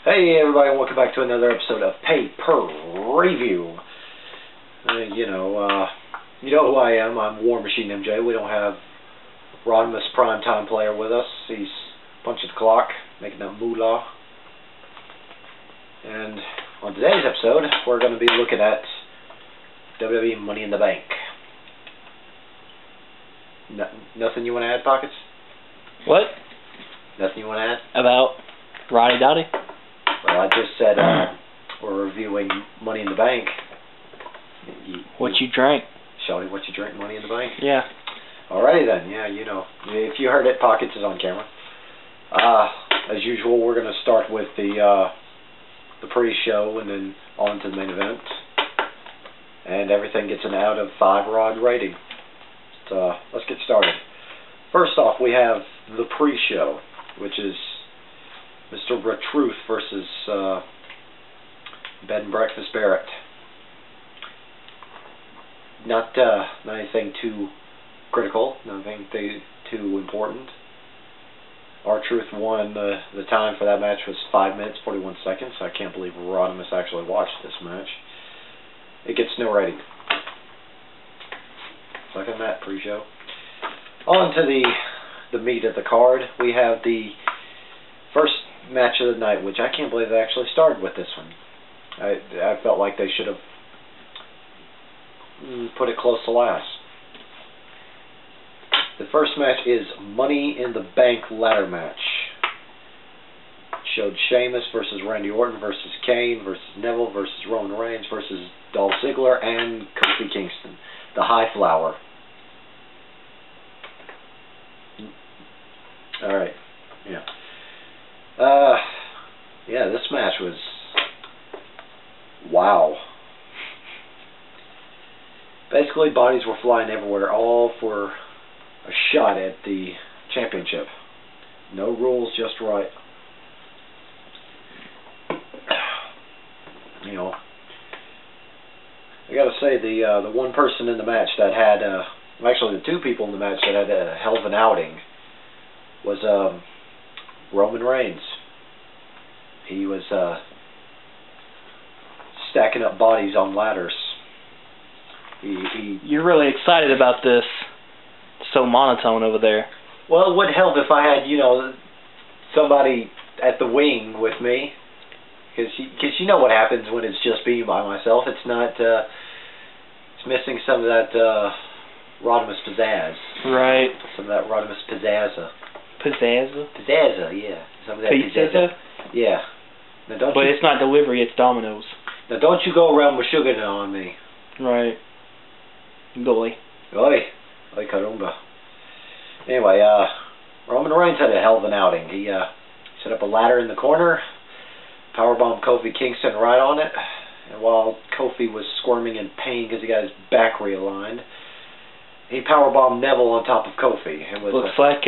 Hey everybody, and welcome back to another episode of Pay Per Review. You know who I am. I'm War Machine MJ. We don't have Rodimus Primetime Player with us. He's punching the clock, making that moolah. And on today's episode, we're going to be looking at WWE Money in the Bank. Nothing you want to add, Pockets? What? Nothing you want to add? About Roddy Dotty? Well, I just said we're reviewing Money in the Bank. What you drank? Shawty, what you drink, Money in the Bank? Yeah. Alrighty then, yeah, you know. If you heard it, Pockets is on camera. As usual, we're going to start with the pre-show and then on to the main event. And everything gets an out of 5 rod rating. So, let's get started. First off, we have the pre-show, which is Mr. Retruth versus Bed and Breakfast Barrett. Not anything too critical, nothing too important. R-Truth won. The time for that match was 5 minutes 41 seconds. I can't believe Rodimus actually watched this match. It gets no rating. Look at that pre-show. On to the meat of the card. We have the first match of the night, which I can't believe they actually started with this one. I felt like they should have put it close to last. The first match is Money in the Bank ladder match. It showed Sheamus versus Randy Orton versus Kane versus Neville versus Roman Reigns versus Dolph Ziggler and Kofi Kingston, the High Flower. Alright, yeah. Yeah, this match was wow. Basically, bodies were flying everywhere, all for a shot at the championship. No rules, just right. You know, I gotta say, the one person in the match that had, actually the two people in the match that had a hell of an outing was Roman Reigns. He was stacking up bodies on ladders. You're really excited about this. It's so monotone over there. Well, it would help if I had, you know, somebody at the wing with me. Because you know what happens when it's just me by myself. It's not, it's missing some of that Rodimus pizzazz. Right. Some of that Rodimus pizzazza. Pizzazza? Pizzazza, yeah. Some of that Pizzazza? Yeah. Now don't but it's not delivery, it's Domino's. Now don't you go around with sugar on me. Right. Goalie. Oi. Oi carumba. Anyway, Roman Reigns had a hell of an outing. He set up a ladder in the corner, powerbombed Kofi Kingston right on it, and while Kofi was squirming in pain because he got his back realigned, he powerbombed Neville on top of Kofi. It was looks like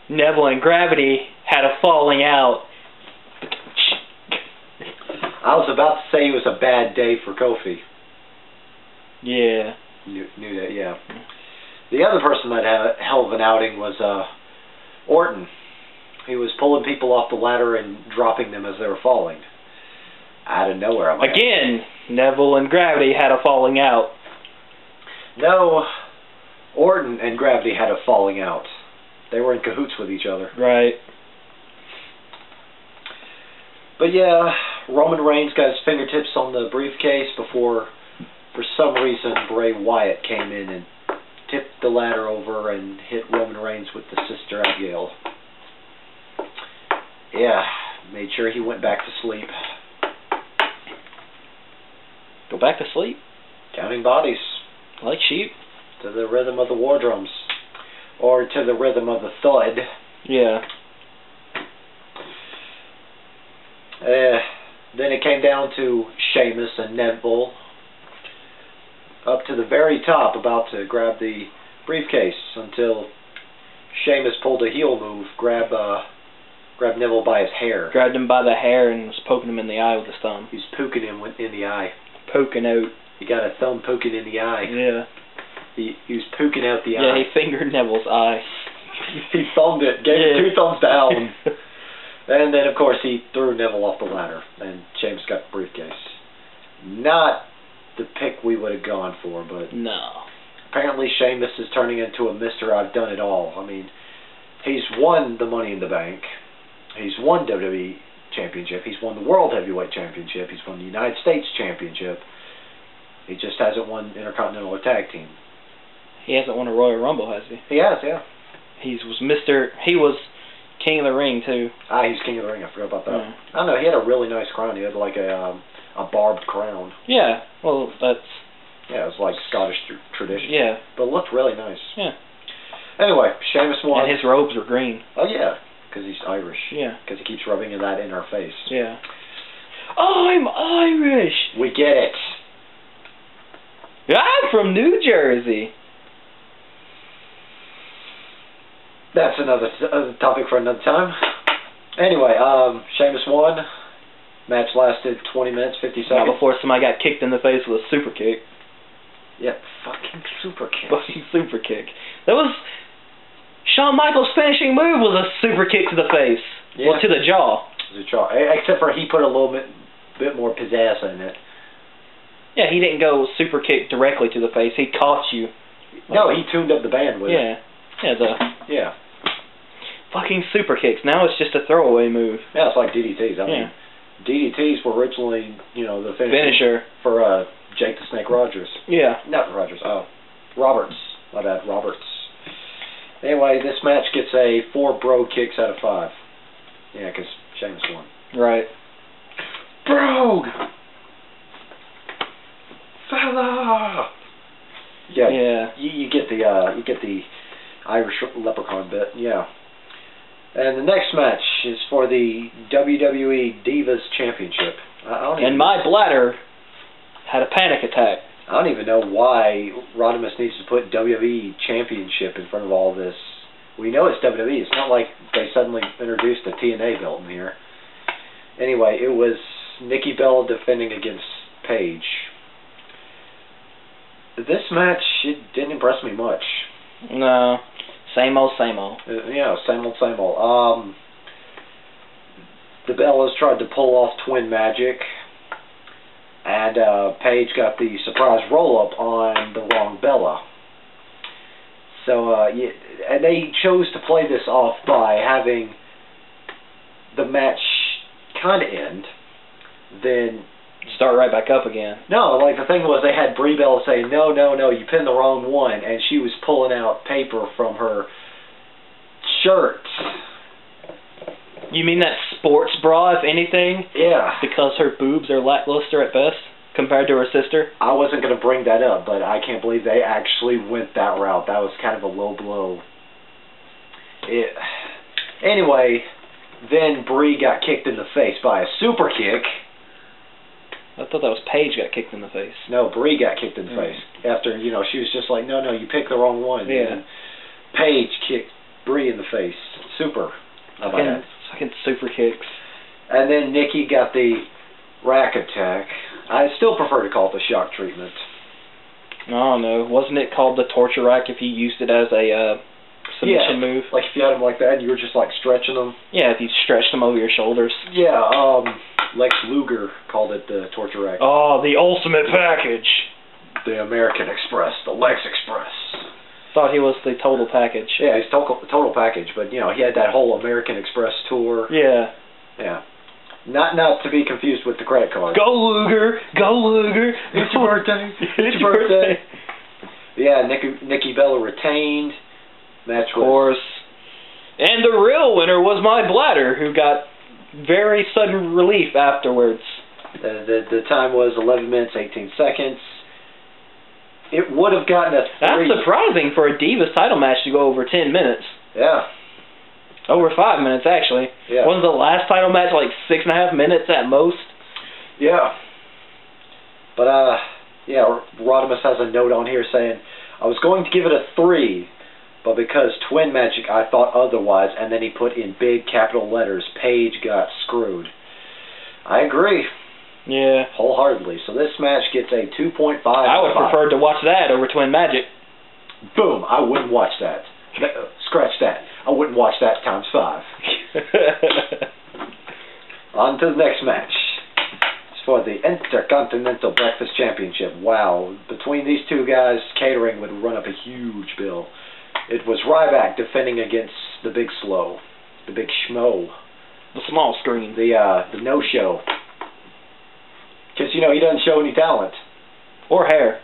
Neville and Gravity had a falling out. I was about to say it was a bad day for Kofi. Yeah. Knew that, yeah. The other person that had a hell of an outing was Orton. He was pulling people off the ladder and dropping them as they were falling. Out of nowhere. Again, Neville and Gravity had a falling out. No, Orton and Gravity had a falling out. They were in cahoots with each other. Right. But yeah, Roman Reigns got his fingertips on the briefcase before, for some reason, Bray Wyatt came in and tipped the ladder over and hit Roman Reigns with the Sister Abigail. Yeah, made sure he went back to sleep. Go back to sleep? Counting bodies. Like sheep. To the rhythm of the war drums. Or to the rhythm of the thud. Yeah. Then it came down to Sheamus and Neville. Up to the very top, about to grab the briefcase, until Sheamus pulled a heel move, grabbed Neville by his hair. Grabbed him by the hair and was poking him in the eye with his thumb. He's poking him in the eye. Poking out. He got a thumb poking in the eye. Yeah. He was poking out the eye. Yeah, he fingered Neville's eye. He thumbed it, gave him 2 thumbs down. And then, of course, he threw Neville off the ladder, and Sheamus got the briefcase. Not the pick we would have gone for, but no. Apparently Sheamus is turning into a Mr. I've done it all. I mean, he's won the Money in the Bank. He's won WWE Championship. He's won the World Heavyweight Championship. He's won the United States Championship. He just hasn't won Intercontinental or Tag Team. He hasn't won a Royal Rumble, has he? He has, yeah. He was King of the Ring, too. Ah, he's King of the Ring. I forgot about that. Yeah. I don't know. He had a really nice crown. He had like a barbed crown. Yeah, well, that's... Yeah, it was like Scottish tradition. Yeah. But it looked really nice. Yeah. Anyway, Sheamus won. And his robes were green. Oh, yeah. Because he's Irish. Yeah. Because he keeps rubbing that in our face. Yeah. I'm Irish! We get it. I'm from New Jersey. That's another topic for another time. Anyway, Sheamus won. Match lasted 20 minutes, 50 seconds. Now, before somebody got kicked in the face with a super kick. Yeah, fucking super kick. Fucking super kick. That was... Shawn Michaels' finishing move was a super kick to the face. Yeah. Well, to the jaw. The jaw. Except for he put a little bit more pizzazz in it. Yeah, he didn't go super kick directly to the face. He caught you. No, he tuned up the band with it. Yeah. Fucking super kicks. Now it's just a throwaway move. Yeah, it's like DDTs. I mean, DDTs were originally, the finisher for Jake the Snake Rogers. Yeah. Not Rogers. Roberts. My bad, Roberts. Anyway, this match gets a 4 bro kicks out of 5. Yeah, because Sheamus won. Right. Brogue! Fella! Yeah. You get the Irish leprechaun bit. Yeah. And the next match is for the WWE Divas Championship. And my bladder had a panic attack. I don't even know why Rodimus needs to put WWE Championship in front of all this. We know it's WWE. It's not like they suddenly introduced a TNA belt in here. Anyway, it was Nikki Bella defending against Paige. This match, it didn't impress me much. No. Same old, same old. Yeah, same old, same old. The Bellas tried to pull off twin magic, and Paige got the surprise roll-up on the wrong Bella. So, and they chose to play this off by having the match kind of end, then start right back up again. No, like the thing was they had Brie Bella saying, no, you pinned the wrong one, and she was pulling out paper from her shirt. You mean that sports bra, if anything? Yeah. Because her boobs are lackluster at best compared to her sister? I wasn't going to bring that up, but I can't believe they actually went that route. That was kind of a low blow. Anyway, then Brie got kicked in the face by a super kick. I thought that was Paige got kicked in the face. No, Brie got kicked in the face. After, she was just like, no, you picked the wrong one. Yeah. And Paige kicked Brie in the face. Super. Fucking super kicks. And then Nikki got the rack attack. I still prefer to call it the shock treatment. I don't know. Wasn't it called the torture rack if you used it as a submission move? Like if you had them like that and you were just like stretching them. Yeah, if you stretched them over your shoulders. Yeah, Lex Luger called it the torture rack. Oh, the ultimate package. The American Express, the Lex Express. Thought he was the total package. Yeah, he's total package, but he had that whole American Express tour. Yeah. Yeah. Not to be confused with the credit card. Go Luger! Go Luger! It's your birthday! It's your birthday! Yeah, Nikki Bella retained. Match of course. And the real winner was my bladder, who got very sudden relief afterwards. The time was 11 minutes, 18 seconds. It would have gotten a 3. That's surprising for a Divas title match to go over 10 minutes. Yeah. Over 5 minutes, actually. Yeah. Wasn't the last title match like 6.5 minutes at most? Yeah. But, Rodimus has a note on here saying, I was going to give it a 3, but because Twin Magic, I thought otherwise, and then he put in big capital letters, Paige got screwed. I agree. Yeah. Wholeheartedly. So this match gets a 2.5. I would have preferred to watch that over Twin Magic. Boom. I wouldn't watch that. Scratch that. I wouldn't watch that times 5. On to the next match. It's for the Intercontinental Breakfast Championship. Wow. Between these two guys, catering would run up a huge bill. It was Ryback defending against the Big Slow. The Big Schmo. The small screen. The no-show. Because, you know, he doesn't show any talent. Or hair.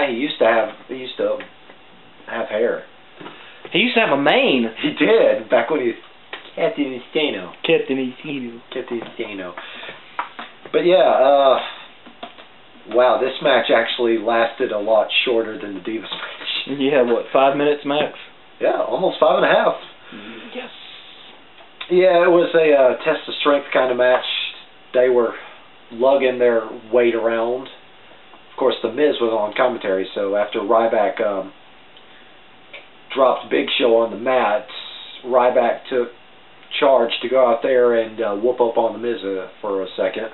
He used to have hair. He used to have a mane. He did, back when he was Captain Estino. But yeah, wow, this match actually lasted a lot shorter than the Divas match. Yeah, what, 5 minutes max? Yeah, almost 5.5. Yes. Yeah, it was a test of strength kind of match. They were lugging their weight around. Of course, The Miz was on commentary, so after Ryback dropped Big Show on the mat, Ryback took charge to go out there and whoop up on The Miz for a second.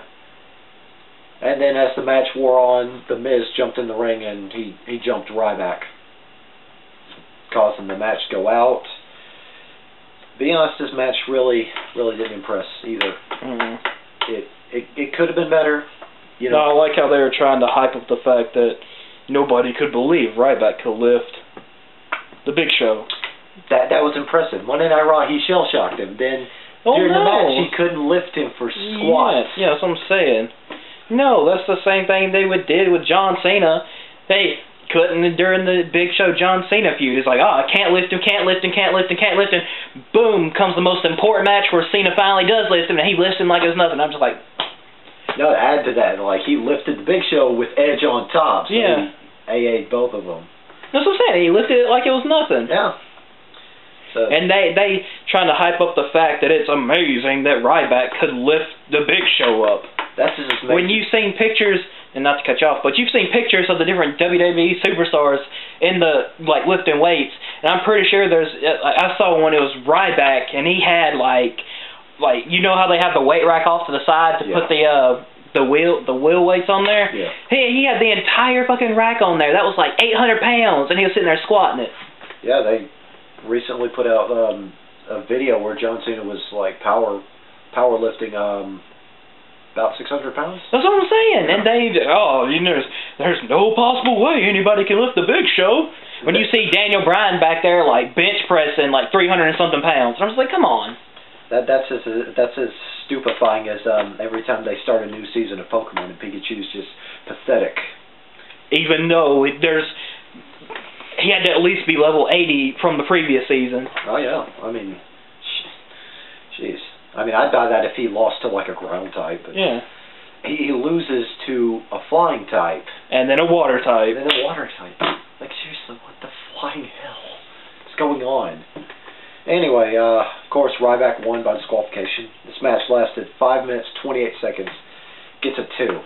And then as the match wore on, The Miz jumped in the ring and he jumped Ryback, causing the match to go out. Be honest, this match really didn't impress either. Mm. It could have been better. You know. No, I like how they were trying to hype up the fact that nobody could believe Ryback could lift the Big Show. That was impressive. Monday Night Raw, he shell-shocked him. Then during the match, he couldn't lift him for squats. Yeah, that's what I'm saying. No, that's the same thing they did with John Cena. They couldn't during the Big Show John Cena feud. It's like, oh, I can't lift him, can't lift him, can't lift him, can't lift him. Boom, comes the most important match where Cena finally does lift him, and he lifts him like it was nothing. I'm just like... No, to add to that, like, he lifted the Big Show with Edge on top, so yeah. He AA'd both of them. That's what I'm saying. He lifted it like it was nothing. Yeah. So, and they trying to hype up the fact that it's amazing that Ryback could lift the Big Show up. That's just amazing. When you've seen pictures, and not to cut you off, but you've seen pictures of the different WWE superstars in the, like, lifting weights, and I'm pretty sure I saw one, it was Ryback, and he had, like, you know how they have the weight rack off to the side to put the wheel weights on there? Yeah. He had the entire fucking rack on there. That was like 800 pounds, and he was sitting there squatting it. Yeah, they recently put out a video where John Cena was like powerlifting about 600 pounds. That's what I'm saying. And there's no possible way anybody can lift the Big Show. When you see Daniel Bryan back there like bench pressing like 300 and something pounds, I'm just like, come on. That's as stupefying as every time they start a new season of Pokemon and Pikachu's just pathetic. Even though he had to at least be level 80 from the previous season. Oh yeah, I mean, jeez. I mean, I'd buy that if he lost to like a ground type. But yeah. He loses to a flying type. And then a water type. And then a water type. Like seriously, what the flying hell is going on? Anyway, of course, Ryback won by disqualification. This match lasted 5 minutes, 28 seconds. Gets a 2.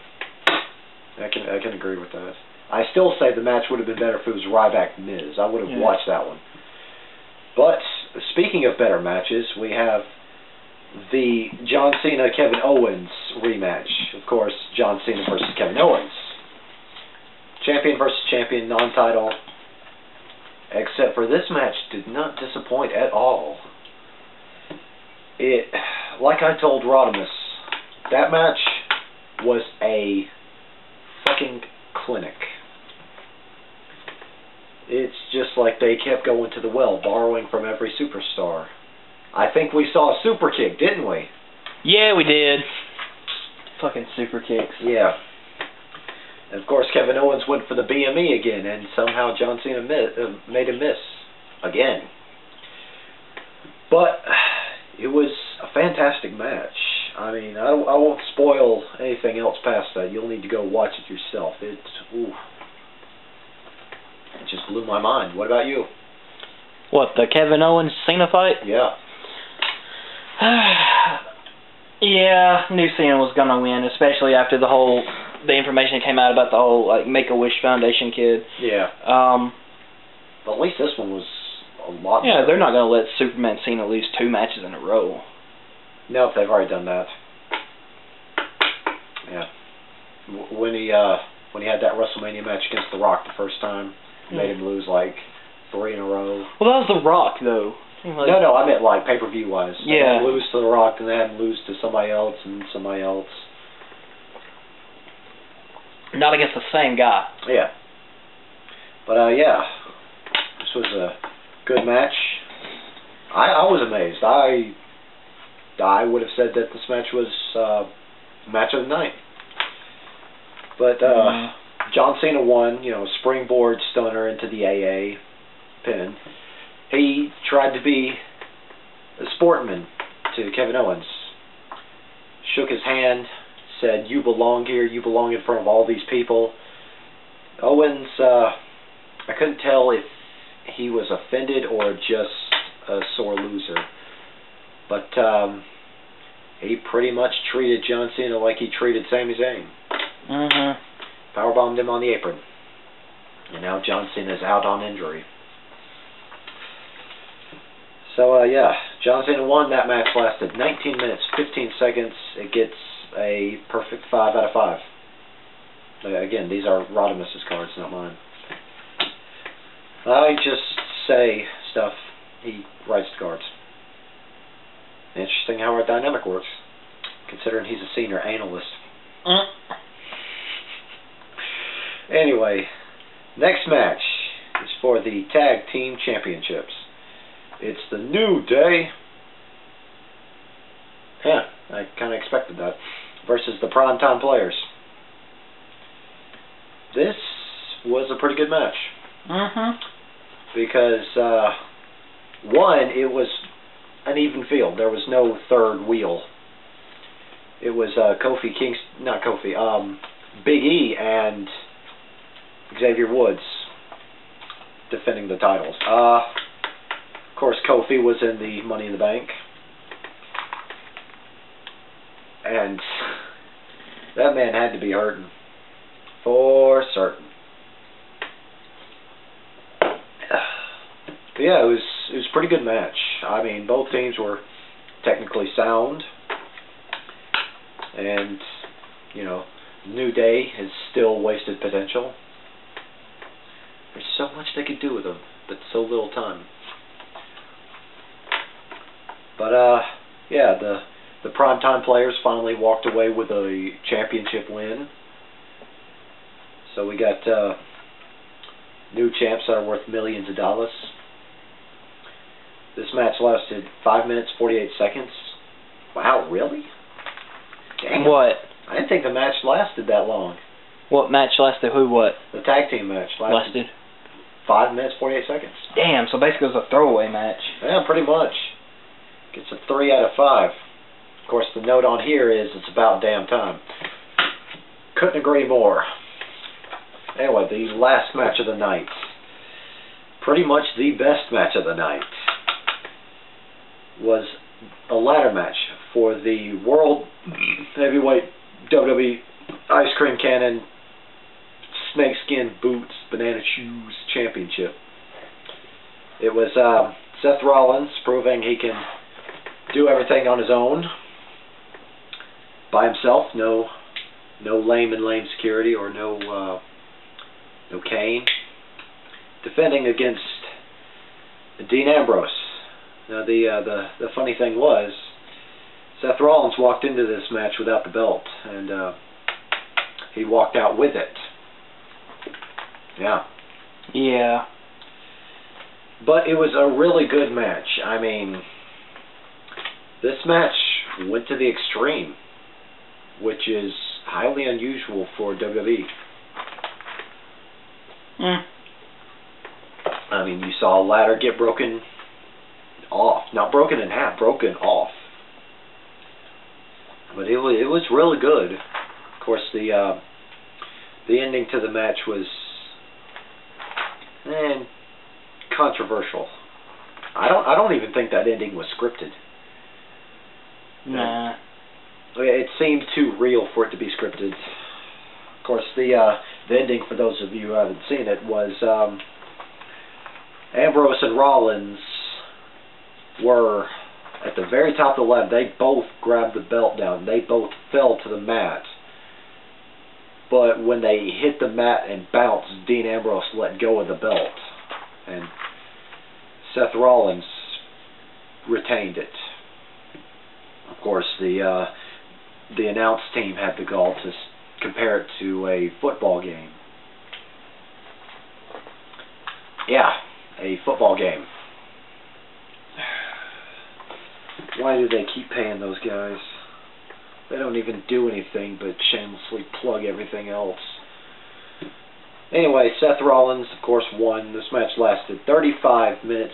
I can agree with that. I still say the match would have been better if it was Ryback Miz. I would have watched that one. But speaking of better matches, we have the John Cena Kevin Owens rematch. Of course, John Cena versus Kevin Owens. Champion versus champion, non-title. Except for this match did not disappoint at all. Like I told Rodimus, that match was a fucking clinic. It's just like they kept going to the well, borrowing from every superstar. I think we saw a super kick, didn't we? Yeah, we did. Fucking super kicks. Yeah. And of course, Kevin Owens went for the BME again, and somehow John Cena made him miss again. But it was a fantastic match. I mean, I won't spoil anything else past that. You'll need to go watch it yourself. It just blew my mind. What about you? What, the Kevin Owens Cena fight? Yeah. Yeah, knew Cena was gonna win, especially after the information came out about the whole like Make-A-Wish Foundation kid. Yeah. But at least this one was a lot. Yeah, they're not gonna let Superman Cena lose 2 matches in a row. No, they've already done that. Yeah. When he had that WrestleMania match against The Rock the first time, made him lose like 3 in a row. Well, that was The Rock though. Like, no, I meant like pay-per-view wise. Yeah. They had him lose to The Rock, and they had him lose to somebody else and somebody else. Not against the same guy. Yeah. But yeah, this was a good match. I was amazed. I would have said that this match was match of the night. But John Cena won, you know, springboard stunner into the AA pin. He tried to be a sportsman to Kevin Owens. Shook his hand, said, "You belong here, you belong in front of all these people." Owens, I couldn't tell if he was offended or just a sore loser. But he pretty much treated John Cena like he treated Sami Zayn. Powerbombed him on the apron. And now John Cena's out on injury. So, yeah, John Cena won. That match lasted 19 minutes, 15 seconds. It gets a perfect 5 out of 5. Again, these are Rodimus's cards, not mine. I just say stuff. He writes the cards. Interesting how our dynamic works, considering he's a senior analyst. Anyway, next match is for the Tag Team Championships. It's the New Day. Yeah, I kind of expected that. Versus the Primetime Players. This was a pretty good match. Because, one, it was an even field. There was no third wheel. It was Big E and Xavier Woods defending the titles. Of course, Kofi was in the Money in the Bank. And that man had to be hurting. For certain. But yeah, it was a pretty good match. I mean, both teams were technically sound. And, you know, New Day has still wasted potential. There's so much they could do with them, but so little time. But, yeah, the Primetime Players finally walked away with a championship win. So we got new champs that are worth millions of dollars. This match lasted 5 minutes, 48 seconds. Wow, really? Damn. What? I didn't think the match lasted that long. What match lasted? Who what? The tag team match lasted 5 minutes, 48 seconds. Damn, so basically it was a throwaway match. Yeah, pretty much. Gets a 3 out of 5. Of course, the note on here is it's about damn time. Couldn't agree more. Anyway, the last match of the night. Pretty much the best match of the night. Was a ladder match for the World Heavyweight WWE Ice Cream Cannon Snakeskin Boots Banana Shoes Championship. It was Seth Rollins proving he can do everything on his own, by himself. No lame security or no Kane. Defending against Dean Ambrose. Now the funny thing was, Seth Rollins walked into this match without the belt, and he walked out with it. Yeah. Yeah. But it was a really good match. I mean, this match went to the extreme, which is highly unusual for WWE. I mean, you saw a ladder get broken off. Not broken in half, broken off. But it was really good. Of course, the ending to the match was controversial. I don't even think that ending was scripted. Nah. It seemed too real for it to be scripted. Of course, the ending, for those of you who haven't seen it, was Ambrose and Rollins were at the very top of the ladder. They both grabbed the belt down. They both fell to the mat. But when they hit the mat and bounced, Dean Ambrose let go of the belt. And Seth Rollins retained it. Of course, the announce team had the gall to compare it to a football game. Yeah, a football game. Why do they keep paying those guys? They don't even do anything but shamelessly plug everything else. Anyway, Seth Rollins, of course, won. This match lasted 35 minutes,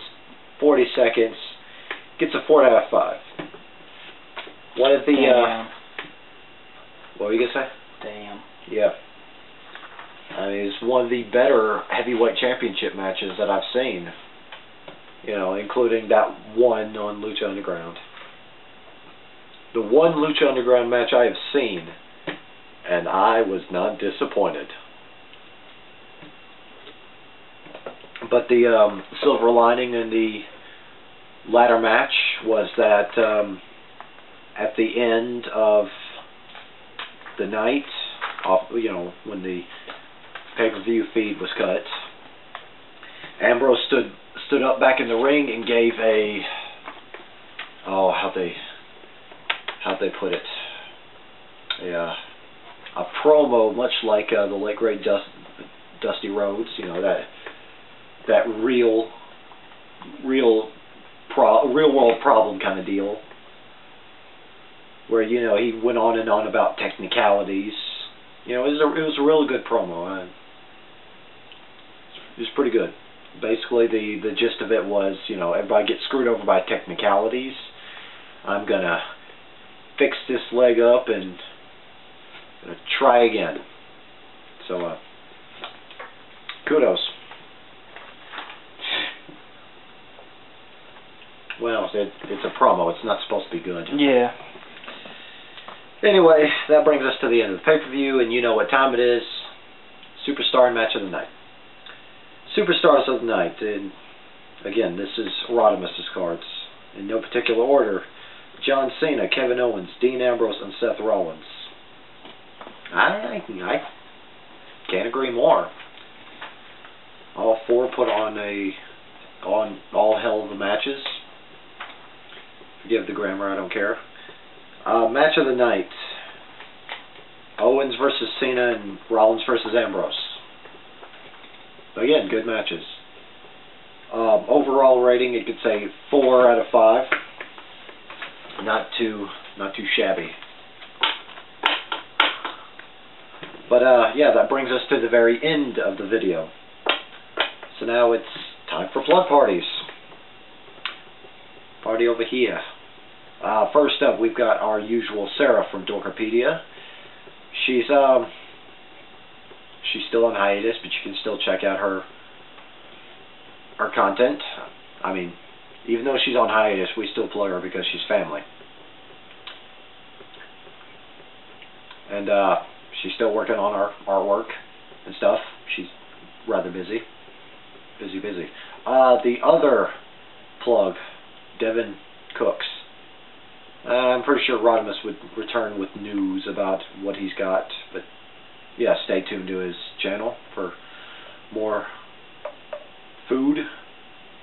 40 seconds. Gets a 4 out of 5. One of the... Damn. What were you going to say? Damn. Yeah. I mean, it's one of the better heavyweight championship matches that I've seen. You know, including that one on Lucha Underground. The one Lucha Underground match I have seen, and I was not disappointed. But the silver lining in the latter match was that at the end of the night, you know, when the pay-per-view feed was cut, Ambrose stood up back in the ring and gave a, oh, how'd they put it? A promo, much like the late great Dusty Rhodes. You know, that real world problem kind of deal, where, you know, he went on and on about technicalities. You know, it was a really good promo. It was pretty good. Basically, the gist of it was, you know, everybody gets screwed over by technicalities. I'm gonna fix this leg up and gonna try again. So, kudos. Well, it's a promo. It's not supposed to be good. Yeah. Anyway, that brings us to the end of the pay-per-view, and you know what time it is. Superstar match of the night. Superstars of the night. And again, this is Rodimus's cards. In no particular order. John Cena, Kevin Owens, Dean Ambrose, and Seth Rollins. I can't agree more. All four put on all hell of the matches. Forgive the grammar, I don't care. Match of the night. Owens versus Cena and Rollins versus Ambrose. Again, good matches. Overall rating, it could say 4 out of 5. Not too shabby. But yeah, that brings us to the very end of the video. So now it's time for plug parties. Party over here. First up, we've got our usual Sarah from Dorkopedia. She's still on hiatus, but you can still check out her content. I mean, even though she's on hiatus, we still plug her because she's family. And she's still working on our artwork and stuff. She's rather busy. Busy. The other plug, Devin Cooks. I'm pretty sure Rodimus would return with news about what he's got, but yeah, stay tuned to his channel for more food.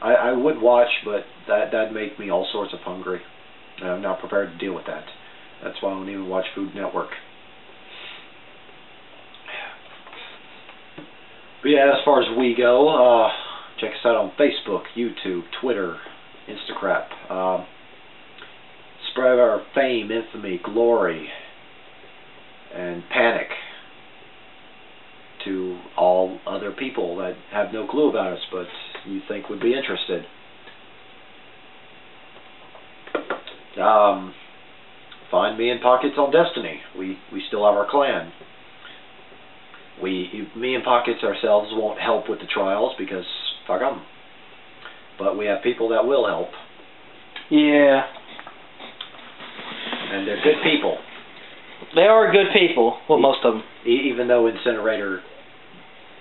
I would watch, but that'd make me all sorts of hungry. I'm not prepared to deal with that. That's why I don't even watch Food Network. But yeah, as far as we go, check us out on Facebook, YouTube, Twitter, Instagram. Spread our fame, infamy, glory, and panic to all other people that have no clue about us, but you think would be interested. Find me and Pockets on Destiny. We still have our clan. Me and Pockets ourselves won't help with the trials because fuck them. But we have people that will help. Yeah. And they're good people. They are good people. Well, most of them. Even though Incinerator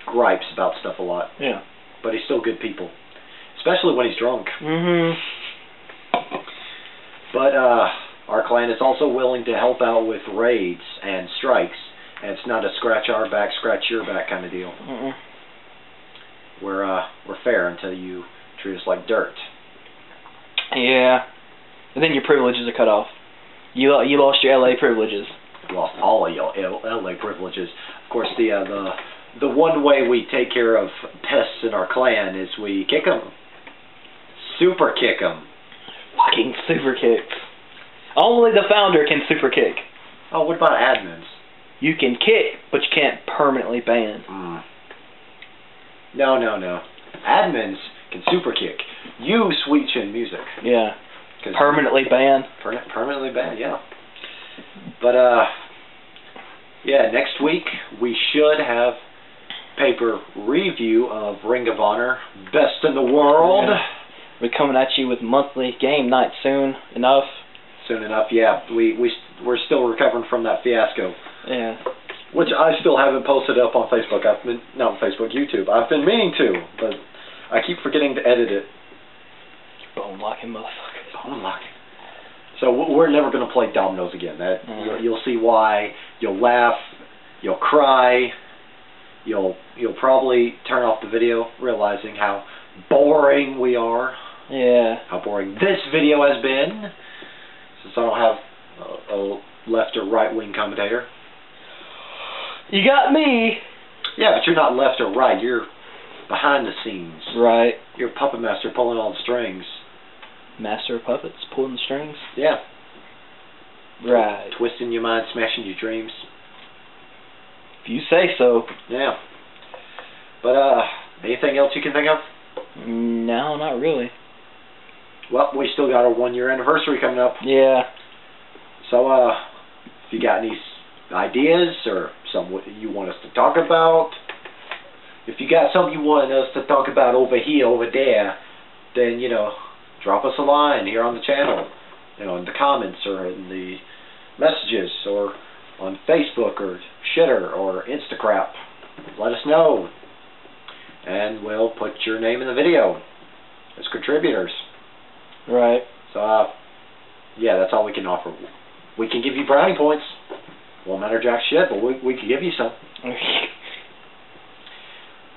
gripes about stuff a lot. Yeah. But he's still good people. Especially when he's drunk. Mm-hmm. But our clan is also willing to help out with raids and strikes. And it's not a scratch our back, scratch your back kind of deal. Mm-mm. We're fair until you treat us like dirt. Yeah. And then your privileges are cut off. You lost your LA privileges. Lost all of your LA privileges. Of course, the one way we take care of pests in our clan is we kick them. Super kick them. Fucking super kicks. Only the founder can super kick. Oh, what about admins? You can kick, but you can't permanently ban. No. Admins can super kick. You, Sweet Chin Music. Yeah. Permanently banned. Permanently banned, yeah. But, yeah, next week we should have paper review of Ring of Honor, Best in the World. Yeah. We're coming at you with monthly game night soon enough. Soon enough, yeah. We're still recovering from that fiasco. Yeah. Which I still haven't posted up on Facebook. Not on Facebook, YouTube. I've been meaning to, but I keep forgetting to edit it. Bone locking motherfucker. Bone locking. So we're never going to play dominoes again. You'll see why. You'll laugh. You'll cry. You'll probably turn off the video, realizing how boring we are. Yeah. How boring this video has been, since I don't have a left or right wing commentator. You got me. Yeah, but you're not left or right. You're behind the scenes. Right. You're a puppet master pulling all the strings. Master of puppets pulling the strings. Yeah. Right. Twisting your mind, smashing your dreams. If you say so. Yeah. But anything else you can think of? No, not really. Well, we still got our 1-year anniversary coming up. Yeah. So if you got any ideas or something you want us to talk about, if you got something you want us to talk about over here, over there, then drop us a line here on the channel, in the comments or in the messages or on Facebook or Shitter or Instacrap. Let us know, and we'll put your name in the video as contributors. Right. So yeah, that's all we can offer. We can give you brownie points. Won't matter jack shit, but we can give you some.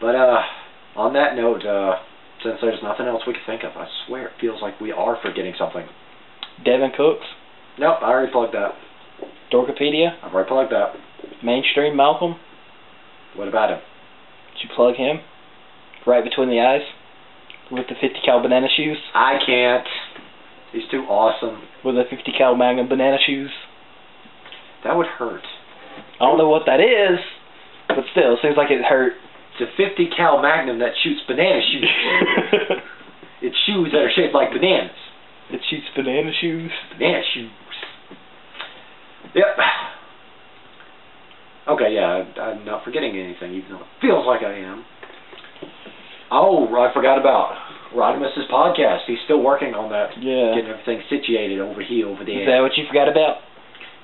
But on that note, since there's nothing else we can think of, I swear it feels like we are forgetting something. Devin Cooks. Nope, I already plugged that. Dorkopedia. I've already plugged that. Mainstream Malcolm. What about him? Did you plug him? Right between the eyes? With the 50 cal banana shoes? I can't. He's too awesome. With the 50 cal Magnum banana shoes? That would hurt. I don't know what that is, but still, it seems like it hurt. It's a 50 cal Magnum that shoots banana shoes. It's shoes that are shaped like bananas. It shoots banana shoes? Banana shoes. Yep. Okay, yeah, I'm not forgetting anything, even though it feels like I am. Oh, I forgot about Rodimus's podcast. He's still working on that. Yeah. Getting everything situated over here, over there. Is that what you forgot about?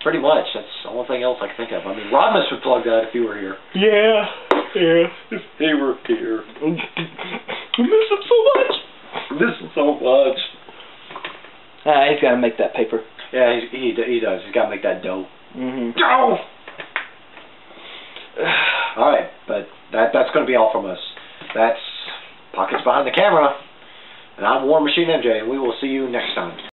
Pretty much. That's the only thing else I can think of. I mean, Rodimus would plug that if he were here. Yeah. If he were here. I miss him so much. Miss him so much. He's got to make that paper. Yeah, he does. He's got to make that dough. Dough! Alright, but that's going to be all from us. That's Pockets Behind the Camera. And I'm War Machine MJ, and we will see you next time.